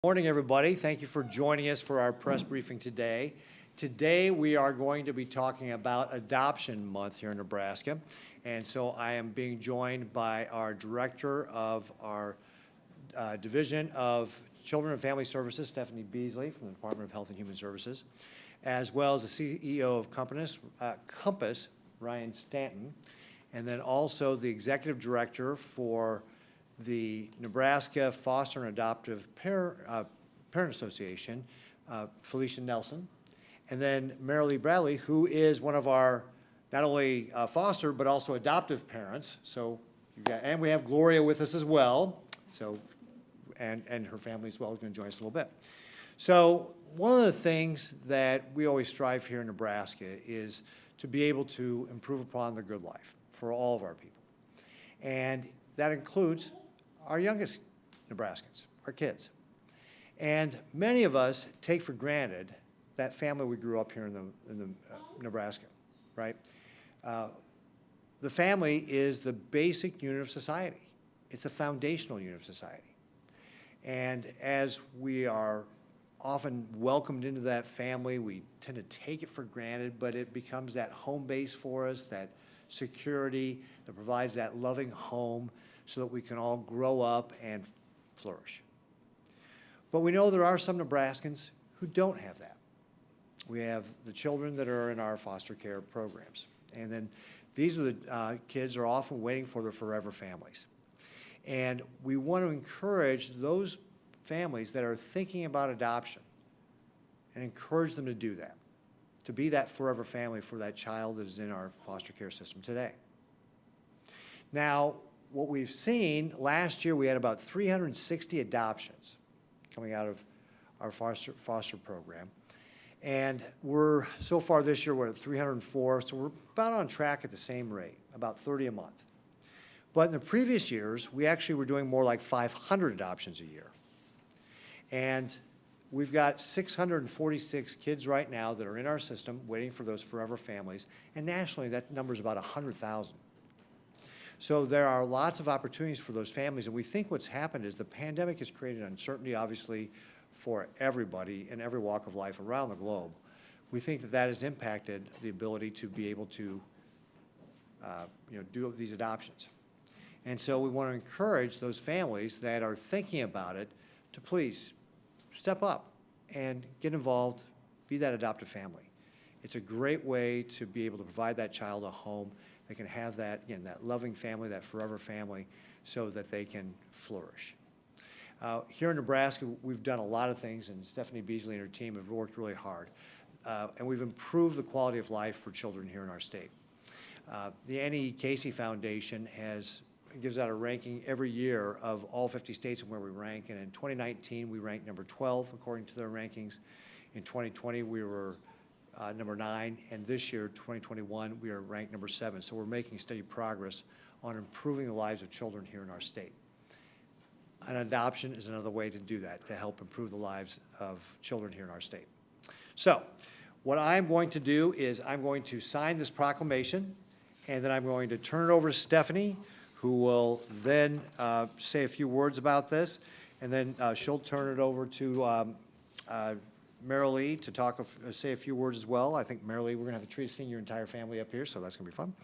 Morning, everybody. Thank you for joining us for our press briefing today. Today, we are going to be talking about Adoption Month here in Nebraska. And so I am being joined by our Director of our Division of Children and Family Services, Stephanie Beasley from the Department of Health and Human Services, as well as the CEO of Compass, Ryan Stanton, and then also the Executive Director for the Nebraska Foster and Adoptive Parent Association, Felicia Nelson, and then Marylee Bradley, who is one of our not only foster but also adoptive parents. So, and we have Gloria with us as well. So, and her family as well is going to join us a little bit. So, one of the things that we always strive here in Nebraska is to be able to improve upon the good life for all of our people, and that includes our youngest Nebraskans, our kids. And many of us take for granted that family we grew up here in Nebraska, right? The family is the basic unit of society. It's a foundational unit of society. And as we are often welcomed into that family, we tend to take it for granted, but it becomes that home base for us, that security that provides that loving home, so that we can all grow up and flourish. But we know there are some Nebraskans who don't have that. We have the children that are in our foster care programs. And then these are the kids are often waiting for their forever families. And we want to encourage those families that are thinking about adoption and encourage them to do that, to be that forever family for that child that is in our foster care system today. Now, what we've seen, last year we had about 360 adoptions coming out of our foster program. And so far this year, we're at 304, so we're about on track at the same rate, about 30 a month. But in the previous years, we actually were doing more like 500 adoptions a year. And we've got 646 kids right now that are in our system waiting for those forever families. And nationally, that number is about 100,000. So there are lots of opportunities for those families, and we think what's happened is the pandemic has created uncertainty, obviously, for everybody in every walk of life around the globe. We think that that has impacted the ability to be able to do these adoptions. And so we want to encourage those families that are thinking about it to please step up and get involved, be that adoptive family. It's a great way to be able to provide that child a home. They can have that, again, that loving family, that forever family, so that they can flourish. Here in Nebraska, we've done a lot of things, and Stephanie Beasley and her team have worked really hard. And we've improved the quality of life for children here in our state. The Annie Casey Foundation gives out a ranking every year of all 50 states and where we rank. And in 2019, we ranked number 12 according to their rankings. In 2020, we were number 9, and this year, 2021, we are ranked number 7. So we're making steady progress on improving the lives of children here in our state. An adoption is another way to do that, to help improve the lives of children here in our state. So what I'm going to do is I'm going to sign this proclamation, and then I'm going to turn it over to Stephanie, who will then say a few words about this, and then she'll turn it over to Marylee to say a few words as well. I think Marylee, we're going to have to treat seeing your entire family up here, so that's going to be fun.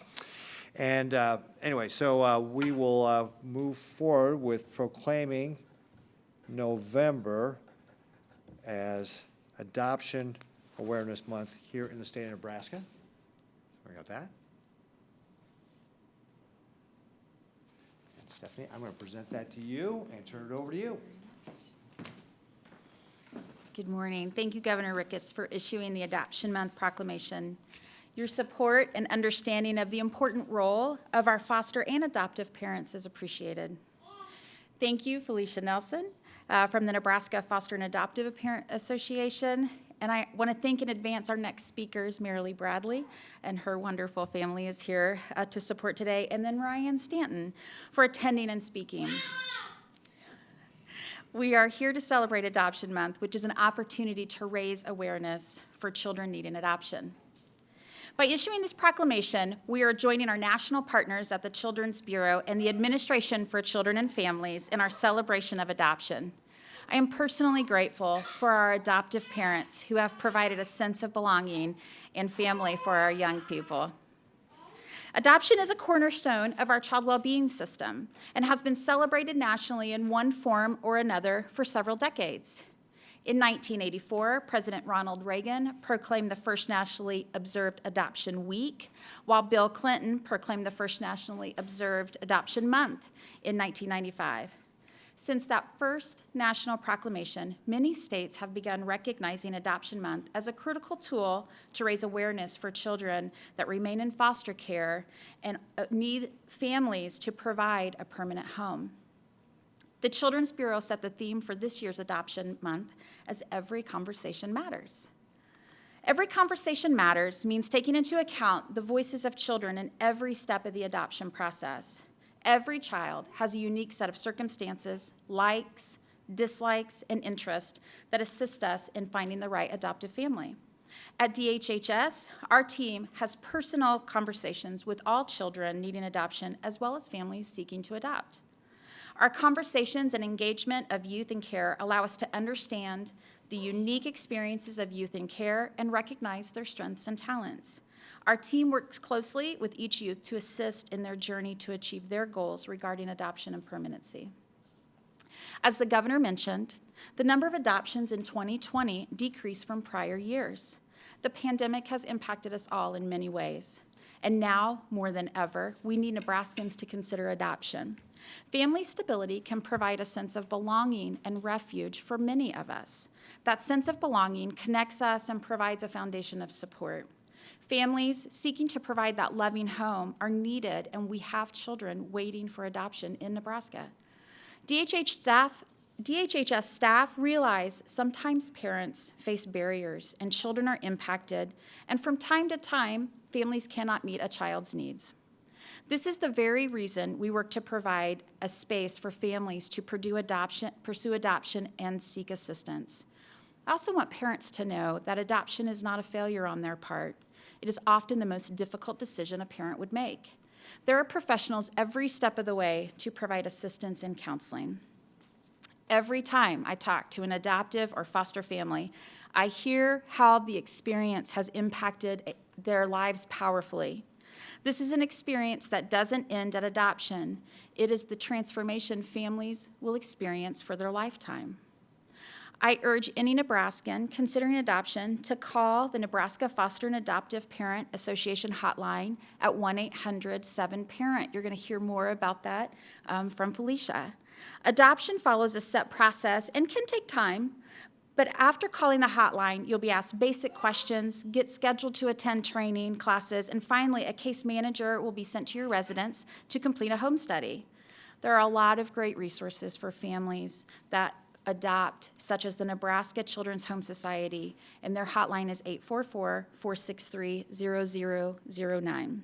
And anyway, so we will move forward with proclaiming November as Adoption Awareness Month here in the state of Nebraska. We got that. And Stephanie, I'm going to present that to you and turn it over to you. Good morning. Thank you, Governor Ricketts, for issuing the Adoption Month proclamation. Your support and understanding of the important role of our foster and adoptive parents is appreciated. Thank you, Felicia Nelson, from the Nebraska Foster and Adoptive Parent Association. And I want to thank in advance our next speakers, Marylee Bradley, and her wonderful family is here to support today, and then Ryan Stanton for attending and speaking. We are here to celebrate Adoption Month, which is an opportunity to raise awareness for children needing adoption. By issuing this proclamation, we are joining our national partners at the Children's Bureau and the Administration for Children and Families in our celebration of adoption. I am personally grateful for our adoptive parents who have provided a sense of belonging and family for our young people. Adoption is a cornerstone of our child well-being system and has been celebrated nationally in one form or another for several decades. In 1984, President Ronald Reagan proclaimed the first nationally observed Adoption Week, while Bill Clinton proclaimed the first nationally observed Adoption Month in 1995. Since that first national proclamation, many states have begun recognizing Adoption Month as a critical tool to raise awareness for children that remain in foster care and need families to provide a permanent home. The Children's Bureau set the theme for this year's Adoption Month as Every Conversation Matters. Every conversation matters means taking into account the voices of children in every step of the adoption process. Every child has a unique set of circumstances, likes, dislikes, and interests that assist us in finding the right adoptive family. At DHHS, our team has personal conversations with all children needing adoption as well as families seeking to adopt. Our conversations and engagement of youth in care allow us to understand the unique experiences of youth in care and recognize their strengths and talents. Our team works closely with each youth to assist in their journey to achieve their goals regarding adoption and permanency. As the governor mentioned, the number of adoptions in 2020 decreased from prior years. The pandemic has impacted us all in many ways, and now, more than ever, we need Nebraskans to consider adoption. Family stability can provide a sense of belonging and refuge for many of us. That sense of belonging connects us and provides a foundation of support. Families seeking to provide that loving home are needed, and we have children waiting for adoption in Nebraska. DHHS staff realize sometimes parents face barriers and children are impacted, and from time to time, families cannot meet a child's needs. This is the very reason we work to provide a space for families to pursue adoption and seek assistance. I also want parents to know that adoption is not a failure on their part. It is often the most difficult decision a parent would make. There are professionals every step of the way to provide assistance and counseling. Every time I talk to an adoptive or foster family, I hear how the experience has impacted their lives powerfully. This is an experience that doesn't end at adoption. It is the transformation families will experience for their lifetime. I urge any Nebraskan considering adoption to call the Nebraska Foster and Adoptive Parent Association hotline at 1-800-7-PARENT. You're going to hear more about that from Felicia. Adoption follows a set process and can take time, but after calling the hotline, you'll be asked basic questions, get scheduled to attend training classes, and finally, a case manager will be sent to your residence to complete a home study. There are a lot of great resources for families that adopt, such as the Nebraska Children's Home Society, and their hotline is 844-463-0009.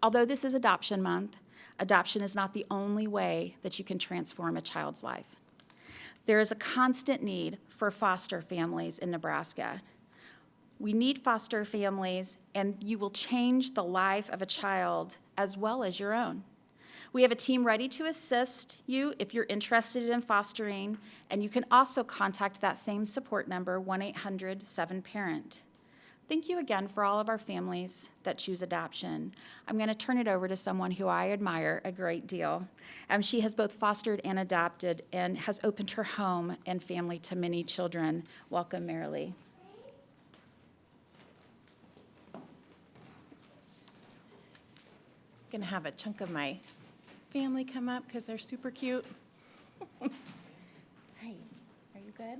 Although this is Adoption Month, adoption is not the only way that you can transform a child's life. There is a constant need for foster families in Nebraska. We need foster families, and you will change the life of a child as well as your own. We have a team ready to assist you if you're interested in fostering, and you can also contact that same support number, 1-800-7-PARENT. Thank you again for all of our families that choose adoption. I'm going to turn it over to someone who I admire a great deal. She has both fostered and adopted and has opened her home and family to many children. Welcome, Marylee. I'm going to have a chunk of my family come up because they're super cute. Hi, are you good?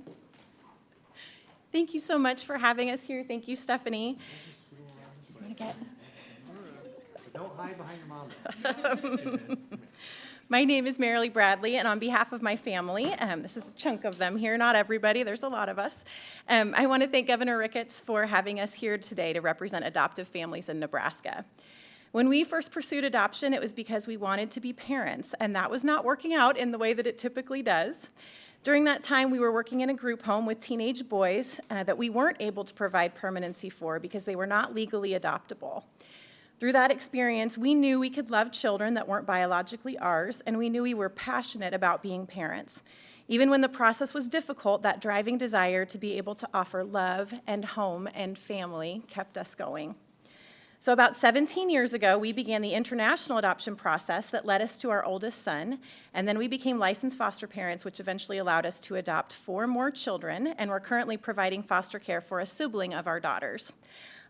Thank you so much for having us here. Thank you, Stephanie. I'm gonna get... Don't hide behind your mom. My name is Marylee Bradley, and on behalf of my family, this is a chunk of them here, not everybody, there's a lot of us. I want to thank Governor Ricketts for having us here today to represent adoptive families in Nebraska. When we first pursued adoption, it was because we wanted to be parents, and that was not working out in the way that it typically does. During that time, we were working in a group home with teenage boys that we weren't able to provide permanency for because they were not legally adoptable. Through that experience, we knew we could love children that weren't biologically ours, and we knew we were passionate about being parents. Even when the process was difficult, that driving desire to be able to offer love and home and family kept us going. So about 17 years ago, we began the international adoption process that led us to our oldest son, and then we became licensed foster parents, which eventually allowed us to adopt 4 more children, and we're currently providing foster care for a sibling of our daughters.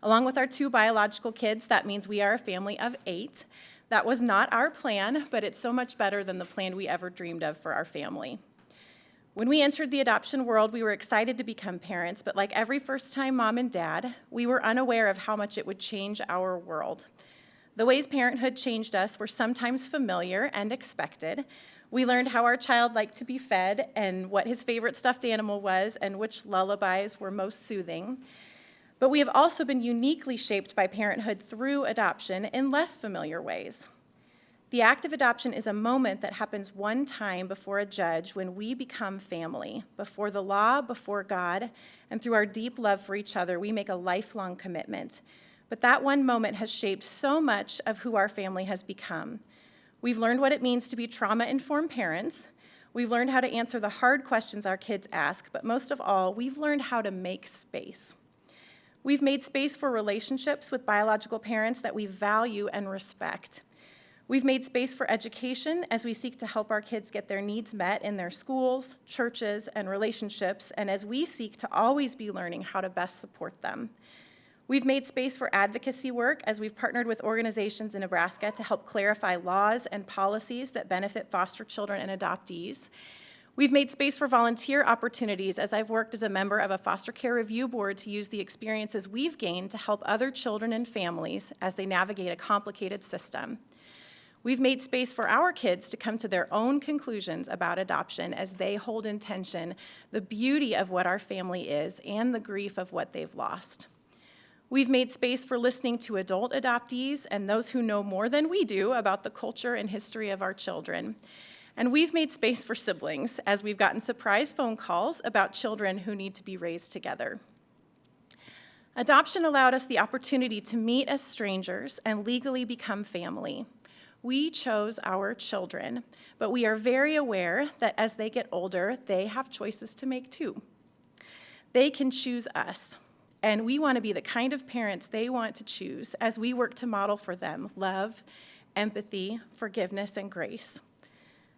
Along with our 2 biological kids, that means we are a family of 8. That was not our plan, but it's so much better than the plan we ever dreamed of for our family. When we entered the adoption world, we were excited to become parents, but like every first-time mom and dad, we were unaware of how much it would change our world. The ways parenthood changed us were sometimes familiar and expected. We learned how our child liked to be fed and what his favorite stuffed animal was and which lullabies were most soothing. But we have also been uniquely shaped by parenthood through adoption in less familiar ways. The act of adoption is a moment that happens one time before a judge when we become family. Before the law, before God, and through our deep love for each other, we make a lifelong commitment. But that one moment has shaped so much of who our family has become. We've learned what it means to be trauma-informed parents. We've learned how to answer the hard questions our kids ask, but most of all, we've learned how to make space. We've made space for relationships with biological parents that we value and respect. We've made space for education as we seek to help our kids get their needs met in their schools, churches, and relationships, and as we seek to always be learning how to best support them. We've made space for advocacy work as we've partnered with organizations in Nebraska to help clarify laws and policies that benefit foster children and adoptees. We've made space for volunteer opportunities as I've worked as a member of a foster care review board to use the experiences we've gained to help other children and families as they navigate a complicated system. We've made space for our kids to come to their own conclusions about adoption as they hold in tension the beauty of what our family is and the grief of what they've lost. We've made space for listening to adult adoptees and those who know more than we do about the culture and history of our children. And we've made space for siblings as we've gotten surprise phone calls about children who need to be raised together. Adoption allowed us the opportunity to meet as strangers and legally become family. We chose our children, but we are very aware that as they get older, they have choices to make too. They can choose us, and we want to be the kind of parents they want to choose as we work to model for them love, empathy, forgiveness, and grace.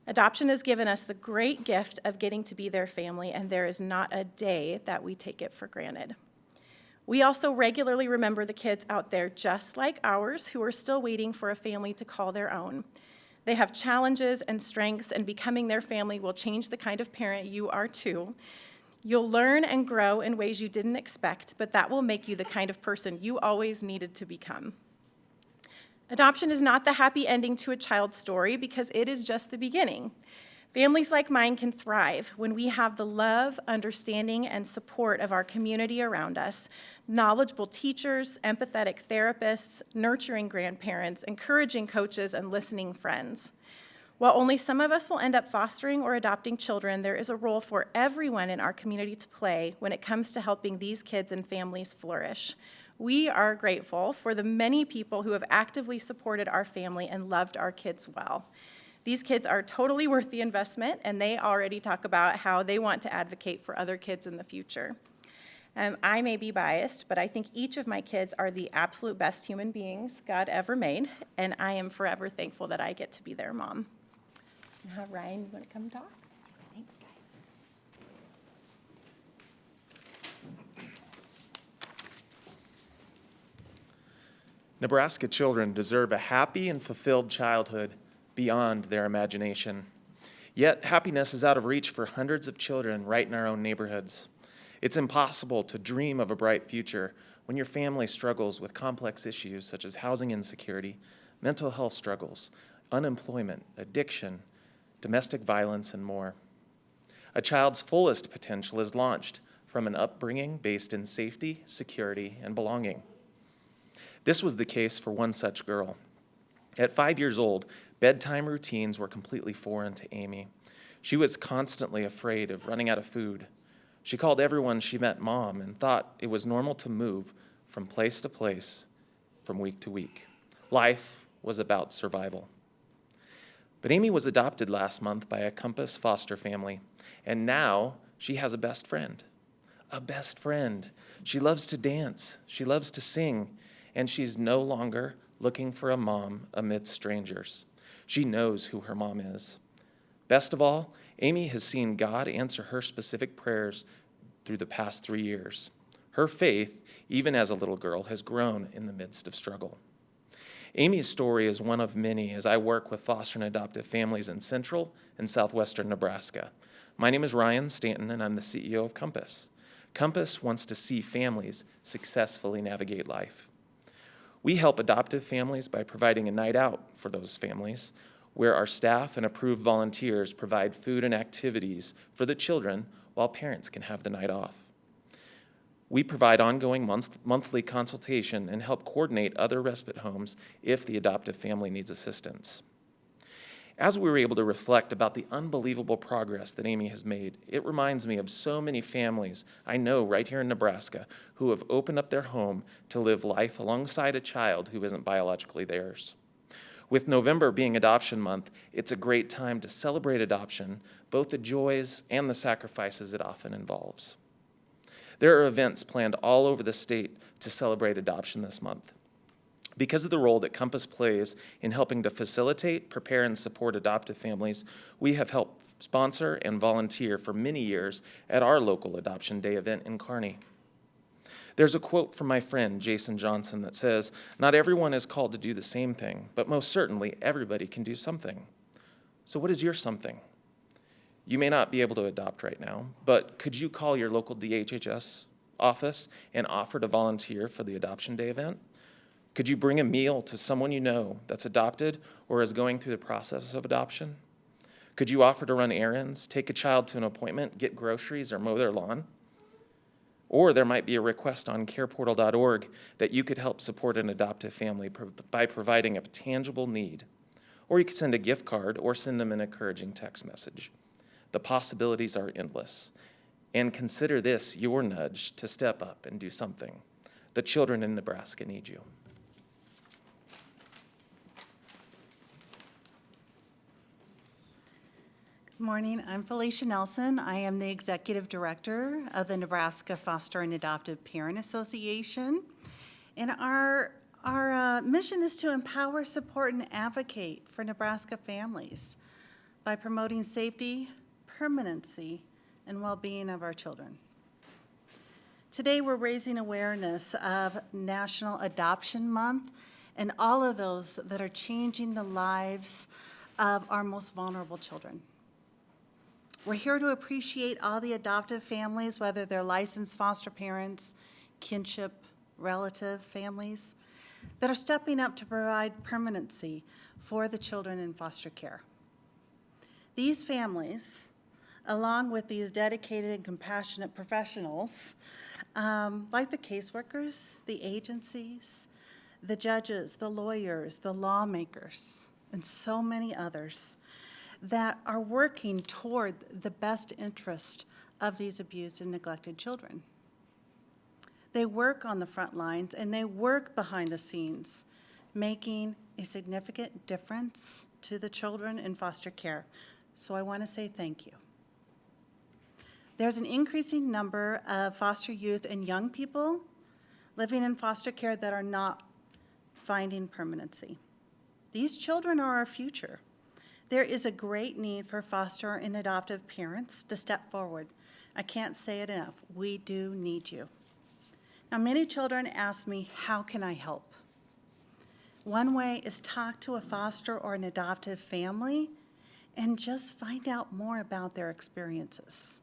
Adoption has given us the great gift of getting to be their family, and there is not a day that we take it for granted. We also regularly remember the kids out there just like ours who are still waiting for a family to call their own. They have challenges and strengths, and becoming their family will change the kind of parent you are too. You'll learn and grow in ways you didn't expect, but that will make you the kind of person you always needed to become. Adoption is not the happy ending to a child's story because it is just the beginning. Families like mine can thrive when we have the love, understanding, and support of our community around us, knowledgeable teachers, empathetic therapists, nurturing grandparents, encouraging coaches, and listening friends. While only some of us will end up fostering or adopting children, there is a role for everyone in our community to play when it comes to helping these kids and families flourish. We are grateful for the many people who have actively supported our family and loved our kids well. These kids are totally worth the investment, and they already talk about how they want to advocate for other kids in the future. I may be biased, but I think each of my kids are the absolute best human beings God ever made, and I am forever thankful that I get to be their mom. Now, Ryan, you want to come talk? Thanks, guys. Nebraska children deserve a happy and fulfilled childhood beyond their imagination. Yet, happiness is out of reach for hundreds of children right in our own neighborhoods. It's impossible to dream of a bright future when your family struggles with complex issues such as housing insecurity, mental health struggles, unemployment, addiction, domestic violence, and more. A child's fullest potential is launched from an upbringing based in safety, security, and belonging. This was the case for one such girl. At 5 years old, bedtime routines were completely foreign to Amy. She was constantly afraid of running out of food. She called everyone she met mom and thought it was normal to move from place to place, from week to week. Life was about survival. But Amy was adopted last month by a Compass foster family, and now she has a best friend. A best friend. She loves to dance, she loves to sing, and she's no longer looking for a mom amidst strangers. She knows who her mom is. Best of all, Amy has seen God answer her specific prayers through the past 3 years. Her faith, even as a little girl, has grown in the midst of struggle. Amy's story is one of many as I work with foster and adoptive families in central and southwestern Nebraska. My name is Ryan Stanton, and I'm the CEO of Compass. Compass wants to see families successfully navigate life. We help adoptive families by providing a night out for those families, where our staff and approved volunteers provide food and activities for the children while parents can have the night off. We provide ongoing monthly consultation and help coordinate other respite homes if the adoptive family needs assistance. As we were able to reflect about the unbelievable progress that Amy has made, it reminds me of so many families I know right here in Nebraska who have opened up their home to live life alongside a child who isn't biologically theirs. With November being Adoption Month, it's a great time to celebrate adoption, both the joys and the sacrifices it often involves. There are events planned all over the state to celebrate adoption this month. Because of the role that Compass plays in helping to facilitate, prepare, and support adoptive families, we have helped sponsor and volunteer for many years at our local Adoption Day event in Kearney. There's a quote from my friend Jason Johnson that says, "Not everyone is called to do the same thing, but most certainly everybody can do something." So what is your something? You may not be able to adopt right now, but could you call your local DHHS office and offer to volunteer for the Adoption Day event? Could you bring a meal to someone you know that's adopted or is going through the process of adoption? Could you offer to run errands, take a child to an appointment, get groceries, or mow their lawn? Or there might be a request on careportal.org that you could help support an adoptive family by providing a tangible need. Or you could send a gift card or send them an encouraging text message. The possibilities are endless. And consider this your nudge to step up and do something. The children in Nebraska need you. Good morning. I'm Felicia Nelson. I am the Executive Director of the Nebraska Foster and Adoptive Parent Association. And our mission is to empower, support, and advocate for Nebraska families by promoting safety, permanency, and well-being of our children. Today, we're raising awareness of National Adoption Month and all of those that are changing the lives of our most vulnerable children. We're here to appreciate all the adoptive families, whether they're licensed foster parents, kinship, relative families, that are stepping up to provide permanency for the children in foster care. These families, along with these dedicated and compassionate professionals, like the caseworkers, the agencies, the judges, the lawyers, the lawmakers, and so many others that are working toward the best interest of these abused and neglected children. They work on the front lines and they work behind the scenes, making a significant difference to the children in foster care. So I want to say thank you. There's an increasing number of foster youth and young people living in foster care that are not finding permanency. These children are our future. There is a great need for foster and adoptive parents to step forward. I can't say it enough. We do need you. Now, many children ask me, how can I help? One way is talk to a foster or an adoptive family and just find out more about their experiences.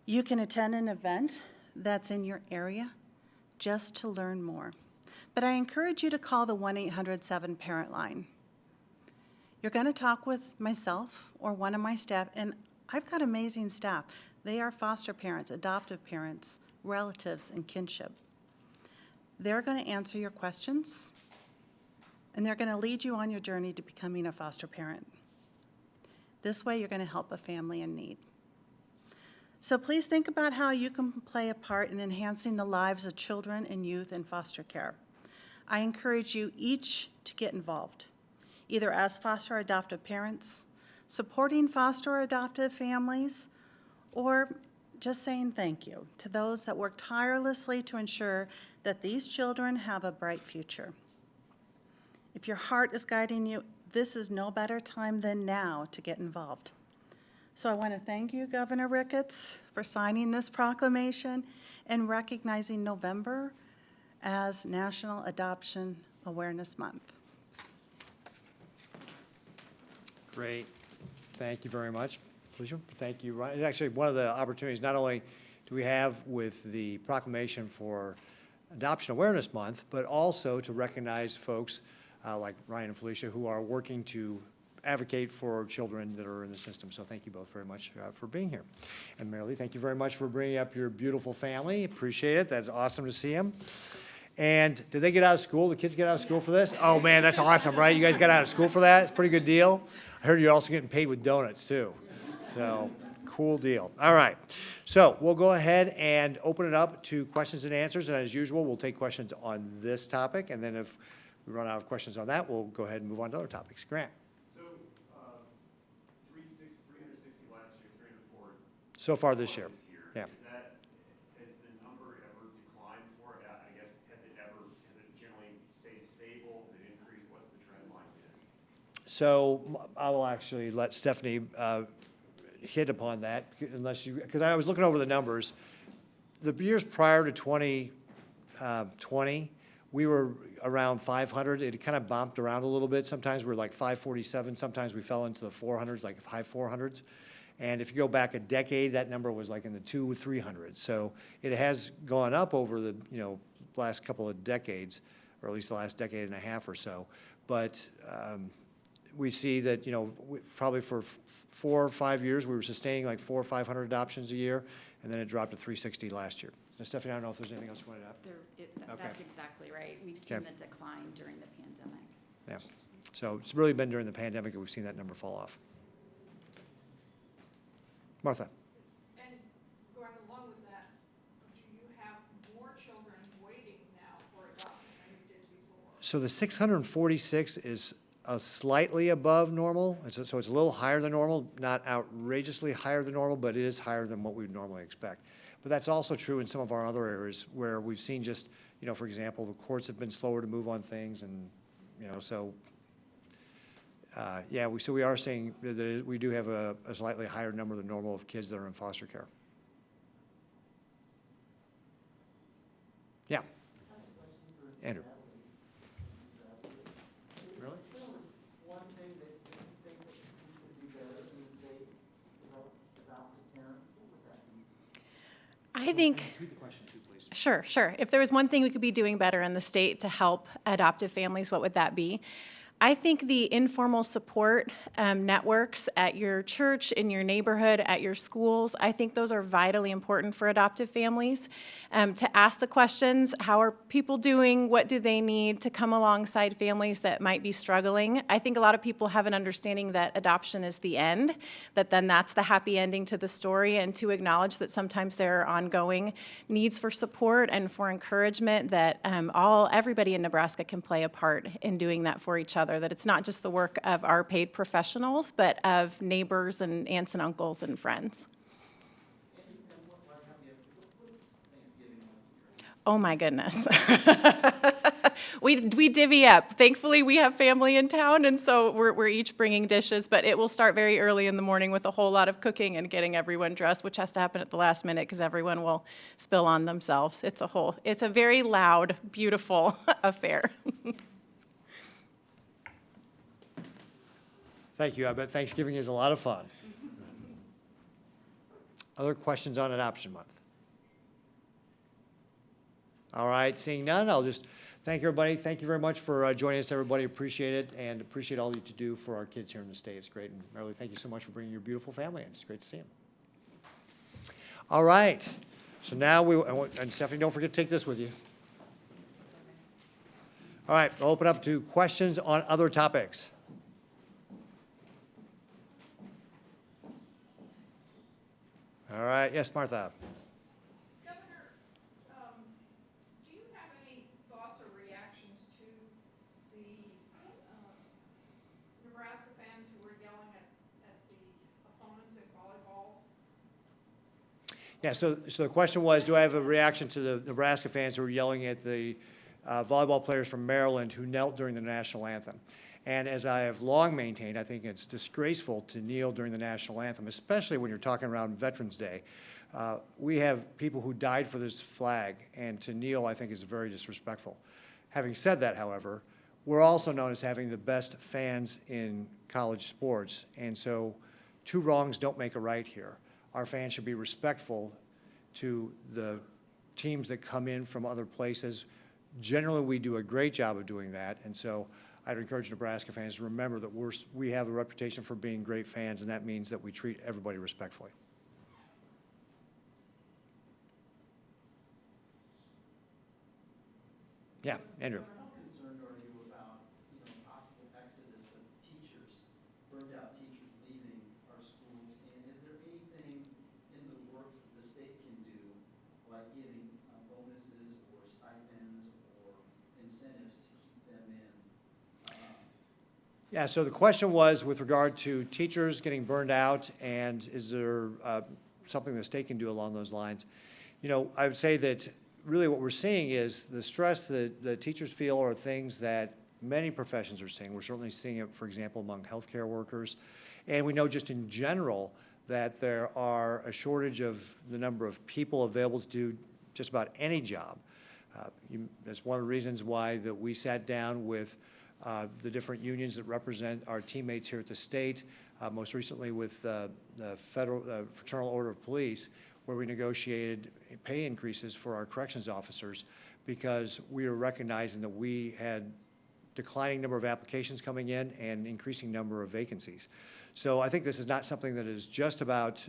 You can attend an event that's in your area just to learn more. But I encourage you to call the 1-800-7-PARENT line. You're going to talk with myself or one of my staff, and I've got amazing staff. They are foster parents, adoptive parents, relatives, and kinship. They're going to answer your questions, and they're going to lead you on your journey to becoming a foster parent. This way, you're going to help a family in need. So please think about how you can play a part in enhancing the lives of children and youth in foster care. I encourage you each to get involved. either as foster or adoptive parents, supporting foster or adoptive families, or just saying thank you to those that work tirelessly to ensure that these children have a bright future. If your heart is guiding you, this is no better time than now to get involved. So I want to thank you, Governor Ricketts, for signing this proclamation and recognizing November as National Adoption Awareness Month. Great. Thank you very much, Felicia. Thank you, Ryan. It's actually one of the opportunities, not only do we have with the proclamation for Adoption Awareness Month, but also to recognize folks like Ryan and Felicia who are working to advocate for children that are in the system. So thank you both very much for being here. And Marylee, thank you very much for bringing up your beautiful family. Appreciate it. That's awesome to see them. And did they get out of school? The kids get out of school for this? Oh, man, that's awesome, right? You guys got out of school for that? It's a pretty good deal. I heard you're also getting paid with donuts, too. So, cool deal. All right. So, we'll go ahead and open it up to questions and answers. And as usual, we'll take questions on this topic. And then if we run out of questions on that, we'll go ahead and move on to other topics. Grant. So, 360 last year, 304. So far this year. Yeah. Is that, has the number ever declined for it? I guess, has it generally stayed stable? Has it increased? What's the trend line been? So I will actually let Stephanie hit upon that, unless you, because I was looking over the numbers. The years prior to 2020, we were around 500. It kind of bumped around a little bit. Sometimes we're like 547. Sometimes we fell into the 400s, like high 400s. And if you go back a decade, that number was like in the 200-300s. So it has gone up over the last couple of decades, or at least the last decade and a half or so. But we see that probably for 4 or 5 years we were sustaining like 400 or 500 adoptions a year, and then it dropped to 360 last year. Now, Stephanie, I don't know if there's anything else you wanted to add. Okay. That's exactly right. We've seen Okay. the decline during the pandemic. Yeah. So it's really been during the pandemic that we've seen that number fall off. Martha. And going along with that, do you have more children waiting now for adoption than you did before? So the 646 is slightly above normal. So it's a little higher than normal, not outrageously higher than normal, but it is higher than what we would normally expect. But that's also true in some of our other areas where we've seen just, for example, the courts have been slower to move on things, and, so, yeah, we are seeing that we do have a slightly higher number than normal of kids that are in foster care. Yeah. Andrew. Really? One thing that you think that we could do better in the state to help adoptive parents, what would that be? I think, Repeat the question too, please. sure. If there was one thing we could be doing better in the state to help adoptive families, what would that be? I think the informal support networks at your church, in your neighborhood, at your schools, I think those are vitally important for adoptive families. To ask the questions, how are people doing? What do they need to come alongside families that might be struggling? I think a lot of people have an understanding that adoption is the end, that then that's the happy ending to the story, and to acknowledge that sometimes there are ongoing needs for support and for encouragement, that everybody in Nebraska can play a part in doing that for each other. That it's not just the work of our paid professionals, but of neighbors and aunts and uncles and friends. Oh my goodness. We divvy up. Thankfully, we have family in town, and so we're each bringing dishes, but it will start very early in the morning with a whole lot of cooking and getting everyone dressed, which has to happen at the last minute because everyone will spill on themselves. It's a very loud, beautiful affair. Thank you. I bet Thanksgiving is a lot of fun. Other questions on Adoption Month? All right, seeing none, I'll just thank everybody. Thank you very much for joining us, everybody. Appreciate it, and appreciate all you to do for our kids here in the state. It's great. And Marylee, thank you so much for bringing your beautiful family in. It's great to see them. All right, so now and Stephanie, don't forget to take this with you. All right, we'll open up to questions on other topics. All right, yes, Martha. Governor, do you have any thoughts or reactions to the Yeah, so the question was, do I have a reaction to the Nebraska fans who were yelling at the volleyball players from Maryland who knelt during the national anthem? And as I have long maintained, I think it's disgraceful to kneel during the national anthem, especially when you're talking around Veterans Day. We have people who died for this flag, and to kneel, I think, is very disrespectful. Having said that, however, we're also known as having the best fans in college sports, and so two wrongs don't make a right here. Our fans should be respectful to the teams that come in from other places. Generally, we do a great job of doing that, and so I'd encourage Nebraska fans to remember that we have a reputation for being great fans, and that means that we treat everybody respectfully. Yeah, Andrew. How concerned are you about, possible exodus of teachers, burned out teachers leaving our schools? And is there anything in the works that the state can do, like giving bonuses or stipends or incentives to keep them in? Yeah, so the question was with regard to teachers getting burned out, and is there something the state can do along those lines? I would say that really what we're seeing is the stress that the teachers feel are things that many professions are seeing. We're certainly seeing it, for example, among healthcare workers. And we know just in general that there are a shortage of the number of people available to do just about any job. That's one of the reasons why that we sat down with the different unions that represent our teammates here at the state, most recently with the Fraternal Order of Police, where we negotiated pay increases for our corrections officers because we were recognizing that we had declining number of applications coming in and increasing number of vacancies. So I think this is not something that is just about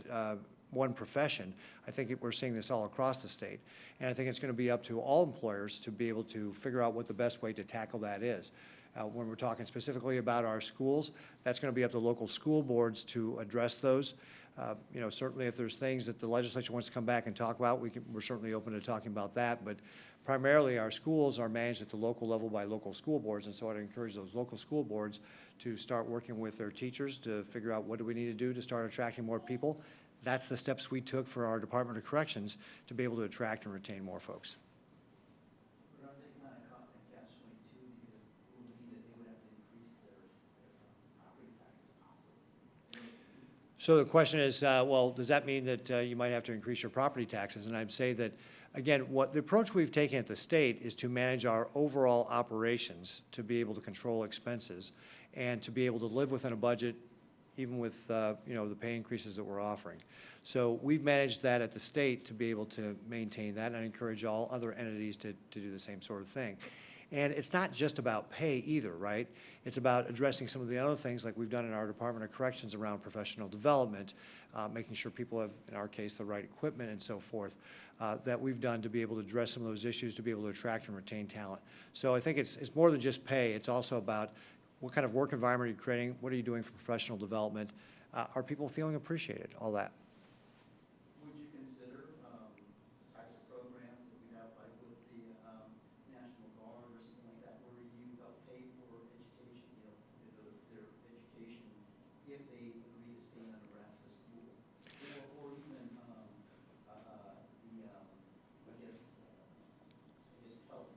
one profession. I think we're seeing this all across the state. And I think it's going to be up to all employers to be able to figure out what the best way to tackle that is. When we're talking specifically about our schools, that's going to be up to local school boards to address those. Certainly if there's things that the legislature wants to come back and talk about, we're certainly open to talking about that. But primarily our schools are managed at the local level by local school boards. And so I'd encourage those local school boards to start working with their teachers to figure out what do we need to do to start attracting more people. That's the steps we took for our Department of Corrections to be able to attract and retain more folks. But aren't they kind of caught in a catch-22 because it would mean that they would have to increase their property taxes possibly? So the question is, well, does that mean that you might have to increase your property taxes? And I'd say that, again, what the approach we've taken at the state is to manage our overall operations, to be able to control expenses, and to be able to live within a budget, even with the pay increases that we're offering. So we've managed that at the state to be able to maintain that, and I encourage all other entities to do the same sort of thing. And it's not just about pay either, right? It's about addressing some of the other things like we've done in our Department of Corrections around professional development, making sure people have, in our case, the right equipment and so forth, that we've done to be able to address some of those issues, to be able to attract and retain talent. So I think it's more than just pay. It's also about what kind of work environment are you creating? What are you doing for professional development? Are people feeling appreciated? All that. Would you consider types of programs that we have, like with the National Guard or something like that, where you help pay for education, their education if they agree to stay in a Nebraska school, or even help,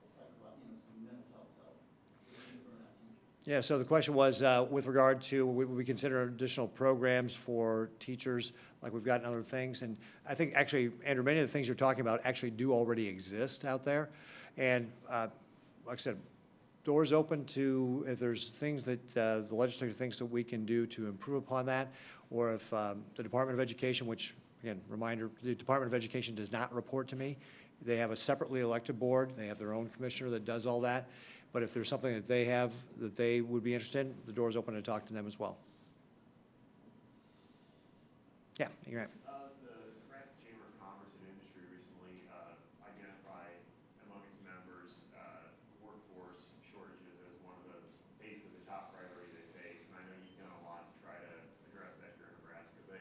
some mental health help with the burnout teachers? Yeah, so the question was with regard to, would we consider additional programs for teachers like we've got in other things? And I think actually, Andrew, many of the things you're talking about actually do already exist out there. And like I said, doors open to if there's things that the legislature thinks that we can do to improve upon that, or if the Department of Education, which, again, reminder, the Department of Education does not report to me. They have a separately elected board. They have their own commissioner that does all that. But if there's something that they have that they would be interested in, the door's open to talk to them as well. Yeah, you're right. The Nebraska Chamber of Commerce and Industry recently identified among its members workforce shortages as one of basically the top priority they face. And I know you've done a lot to try to address that here in Nebraska, but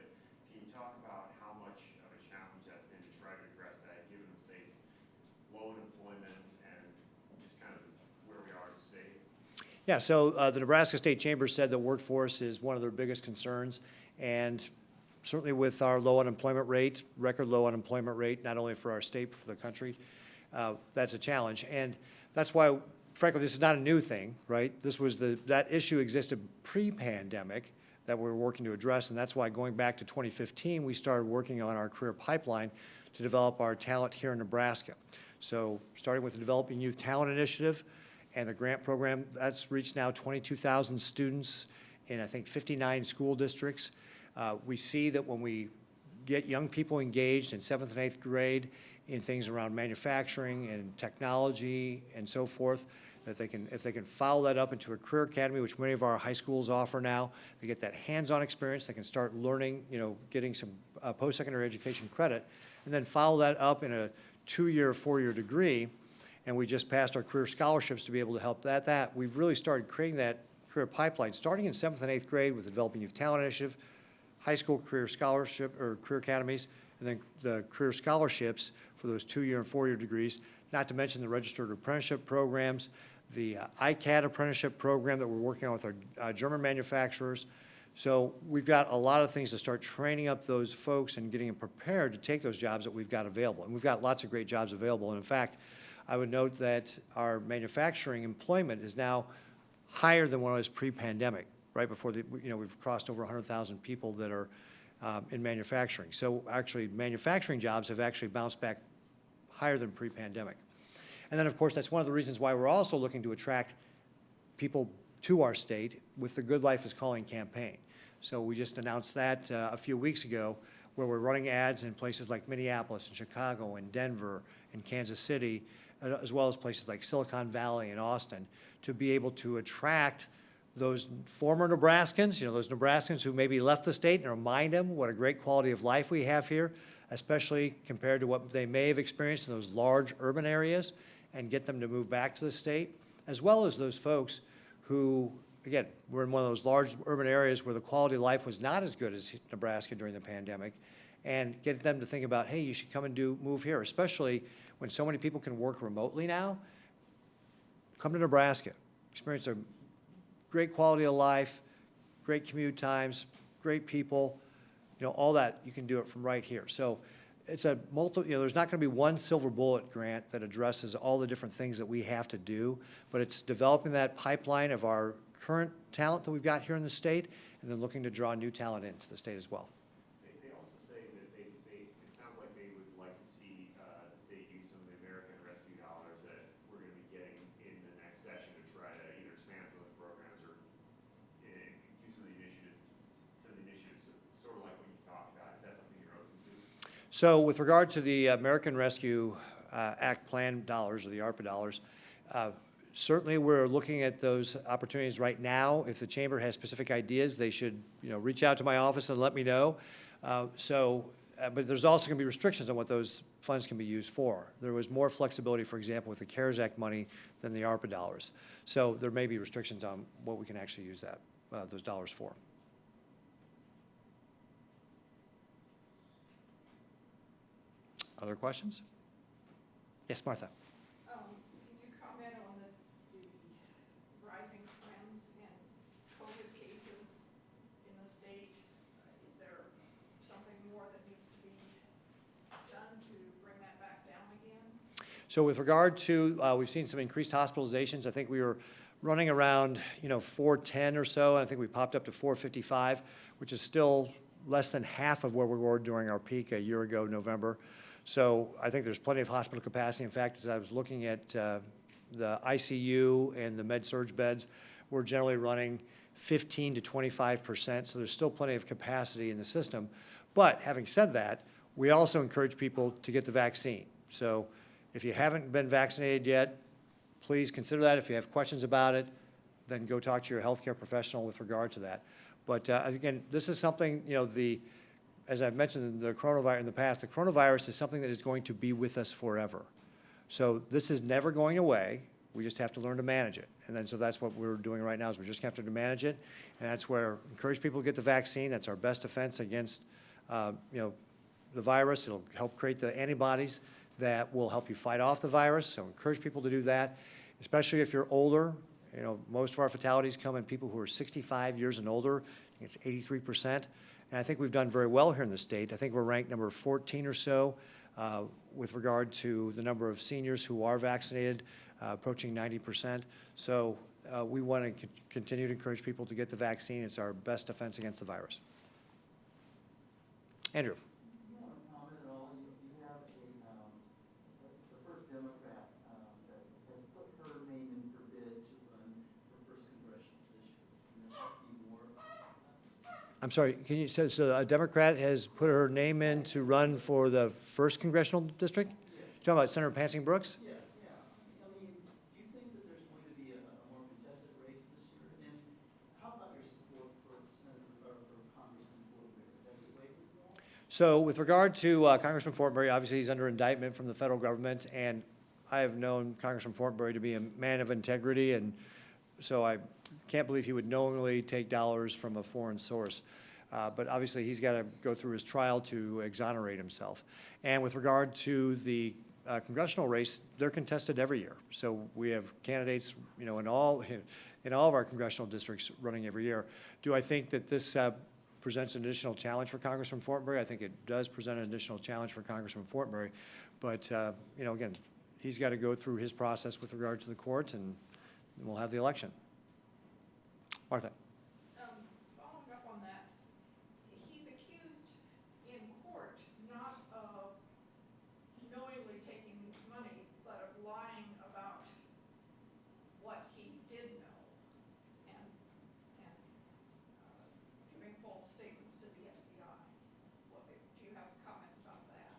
can you talk about how much of a challenge that's been to try to address that, given the state's low unemployment and just kind of where we are as a state? Yeah, so the Nebraska State Chamber said that workforce is one of their biggest concerns, and certainly with our low unemployment rate, record low unemployment rate, not only for our state, but for the country, that's a challenge. And that's why, frankly, this is not a new thing, right? That issue existed pre-pandemic that we're working to address, and that's why going back to 2015, we started working on our career pipeline to develop our talent here in Nebraska. So starting with the Developing Youth Talent Initiative and the grant program, that's reached now 22,000 students in, I think, 59 school districts. We see that when we get young people engaged in 7th and 8th grade in things around manufacturing and technology and so forth, that if they can follow that up into a career academy, which many of our high schools offer now, they get that hands-on experience, they can start learning, getting some post-secondary education credit, and then follow that up in a 2-year, 4-year degree. And we just passed our career scholarships to be able to help that. We've really started creating that career pipeline, starting in 7th and 8th grade with the Developing Youth Talent Initiative, high school career scholarship or career academies, and then the career scholarships for those 2-year and 4-year degrees, not to mention the registered apprenticeship programs, the ICAD apprenticeship program that we're working on with our German manufacturers. So we've got a lot of things to start training up those folks and getting them prepared to take those jobs that we've got available. And we've got lots of great jobs available. And in fact, I would note that our manufacturing employment is now higher than when it was pre-pandemic, right before we've crossed over 100,000 people that are in manufacturing. So actually, manufacturing jobs have actually bounced back higher than pre-pandemic. And then, of course, that's one of the reasons why we're also looking to attract people to our state with the Good Life is Calling campaign. So we just announced that a few weeks ago, where we're running ads in places like Minneapolis and Chicago and Denver and Kansas City, as well as places like Silicon Valley and Austin, to be able to attract those former Nebraskans, those Nebraskans who maybe left the state, and remind them what a great quality of life we have here, especially compared to what they may have experienced in those large urban areas, and get them to move back to the state, as well as those folks who, again, were in one of those large urban areas where the quality of life was not as good as Nebraska during the pandemic, and get them to think about, hey, you should come and move here, especially when so many people can work remotely now. Come to Nebraska, experience a great quality of life, great commute times, great people, all that, you can do it from right here. So it's a there's not going to be one silver bullet grant that addresses all the different things that we have to do, but it's developing that pipeline of our current talent that we've got here in the state, and then looking to draw new talent into the state as well. They also say that it sounds like they would like to see the state use some of the American Rescue dollars that we're going to be getting in the next session to try to either expand some of those programs or do some of the initiatives, sort of like what you talked about. Is that something you're open to? So with regard to the American Rescue Act plan dollars, or the ARPA dollars, certainly we're looking at those opportunities right now. If the chamber has specific ideas, they should reach out to my office and let me know. But there's also going to be restrictions on what those funds can be used for. There was more flexibility, for example, with the CARES Act money than the ARPA dollars. So there may be restrictions on what we can actually use those dollars for. Other questions? Yes, Martha. Can you comment on the rising trends in COVID cases in the state? Is there something more that needs to be done to bring that back down again? So with regard to, we've seen some increased hospitalizations. I think we were running around, 410 or so, and I think we popped up to 455, which is still less than half of where we were during our peak a year ago, November. So I think there's plenty of hospital capacity. In fact, as I was looking at the ICU and the med-surg beds, we're generally running 15 to 25%, so there's still plenty of capacity in the system. But having said that, we also encourage people to get the vaccine. So if you haven't been vaccinated yet, please consider that. If you have questions about it, then go talk to your healthcare professional with regard to that. But again, this is something, as I've mentioned the coronavirus in the past, the coronavirus is something that is going to be with us forever. So this is never going away. We just have to learn to manage it. And then so that's what we're doing right now, is we're just going to have to manage it. And that's where encourage people to get the vaccine. That's our best defense against the virus. It'll help create the antibodies that will help you fight off the virus. So encourage people to do that, especially if you're older. Most of our fatalities come in people who are 65 years and older. I think it's 83%. And I think we've done very well here in the state. I think we're ranked number 14 or so with regard to the number of seniors who are vaccinated, approaching 90%. So we want to continue to encourage people to get the vaccine. It's our best defense against the virus. Andrew. You want to comment at all? You have the first Democrat that has put her name in for bid to run for first congressional district. And there might be more. I'm sorry, can you say, so a Democrat has put her name in to run for the first congressional district? Yes. You talking about Senator Pansing Brooks? Yes, yeah. I mean, do you think that there's going to be a more contested race this year? And how about your support for Senator, or for Congressman Fortenberry? Does it wait with you all? So with regard to Congressman Fortenberry, obviously he's under indictment from the federal government, and I have known Congressman Fortenberry to be a man of integrity, and so I can't believe he would knowingly take dollars from a foreign source. But obviously, he's got to go through his trial to exonerate himself. And with regard to the congressional race, they're contested every year. So we have candidates, you know, in all of our congressional districts running every year. Do I think that this presents an additional challenge for Congressman Fortenberry? I think it does present an additional challenge for Congressman Fortenberry. But, you know, again, he's got to go through his process with regard to the court, and we'll have the election. Martha. Following up on that, he's accused in court not of knowingly taking this money, but of lying about what he did know and giving false statements to the FBI. Do you have comments about that?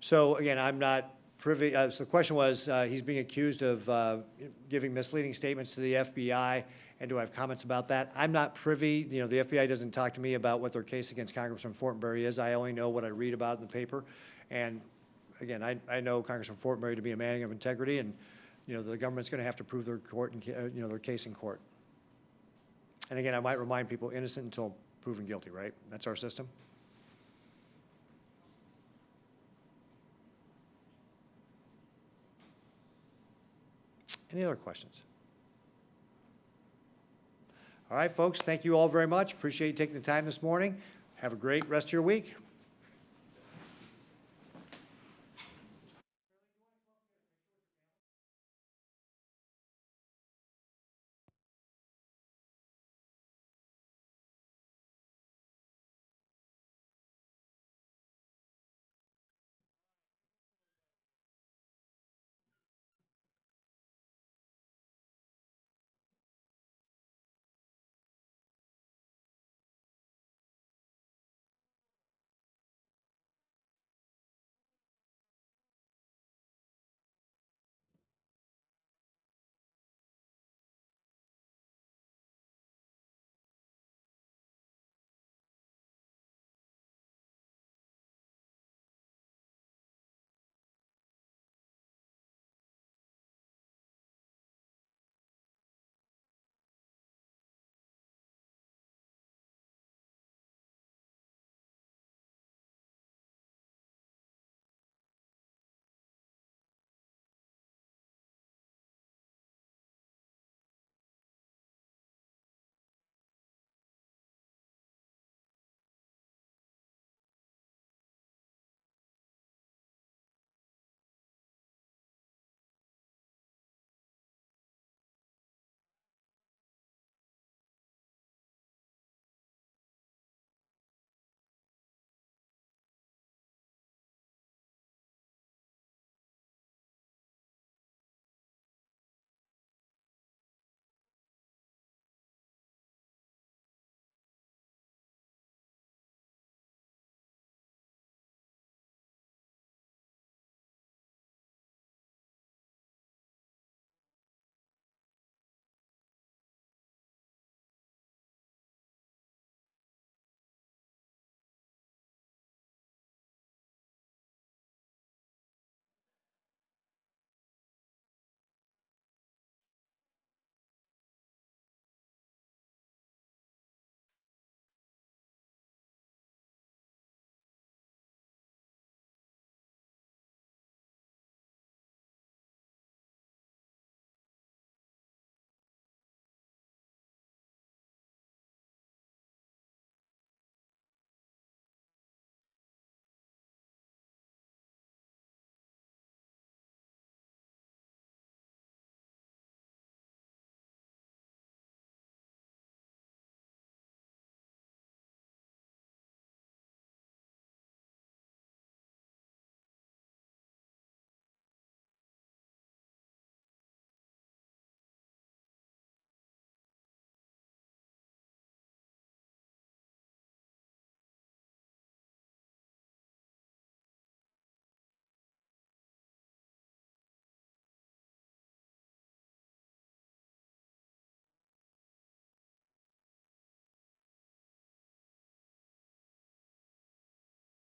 So again, I'm not privy, so the question was, he's being accused of giving misleading statements to the FBI, and do I have comments about that? I'm not privy, you know, the FBI doesn't talk to me about what their case against Congressman Fortenberry is. I only know what I read about in the paper. And again, I know Congressman Fortenberry to be a man of integrity, and, you know, the government's going to have to prove their court and, you know, their case in court. And again, I might remind people, innocent until proven guilty, right? That's our system. Any other questions? All right, folks, thank you all very much. Appreciate you taking the time this morning. Have a great rest of your week.